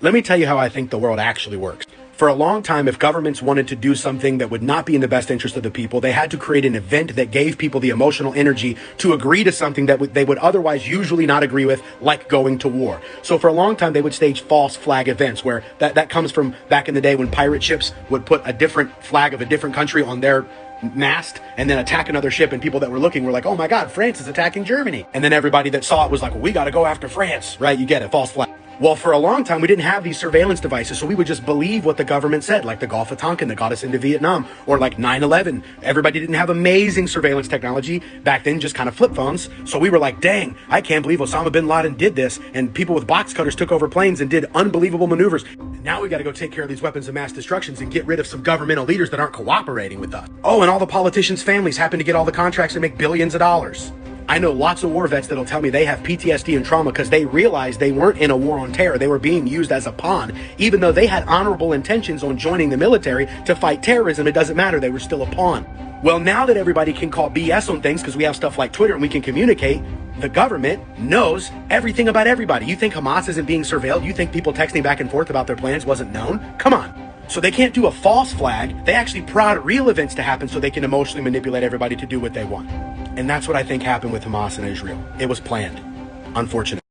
Let me tell you how I think the world actually works. For a long time, if governments wanted to do something that would not be in the best interest of the people, they had to create an event that gave people the emotional energy to agree to something that they would otherwise usually not agree with, like going to war. So for a long time, they would stage false flag events where that comes from back in the day when pirate ships would put a different flag of a different country on their mast and then attack another ship, and people that were looking were like, oh my God, France is attacking Germany. And then everybody that saw it was like, well, we got to go after France, right? You get it, false flag. Well, for a long time, we didn't have these surveillance devices, so we would just believe what the government said, like the Gulf of Tonkin that got us into Vietnam, or like 9/11. Everybody didn't have amazing surveillance technology back then, just kind of flip phones. So we were like, dang, I can't believe Osama bin Laden did this, and people with box cutters took over planes and did unbelievable maneuvers. Now we got to go take care of these weapons of mass destruction and get rid of some governmental leaders that aren't cooperating with us. Oh, and all the politicians' families happen to get all the contracts and make billions of dollars. I know lots of war vets that'll tell me they have PTSD and trauma because they realized they weren't in a war on terror. They were being used as a pawn. Even though they had honorable intentions on joining the military to fight terrorism, it doesn't matter. They were still a pawn. Well, now that everybody can call BS on things because we have stuff like Twitter and we can communicate, the government knows everything about everybody. You think Hamas isn't being surveilled? You think people texting back and forth about their plans wasn't known? Come on. So they can't do a false flag. They actually prod real events to happen so they can emotionally manipulate everybody to do what they want. And that's what I think happened with Hamas and Israel. It was planned, unfortunately.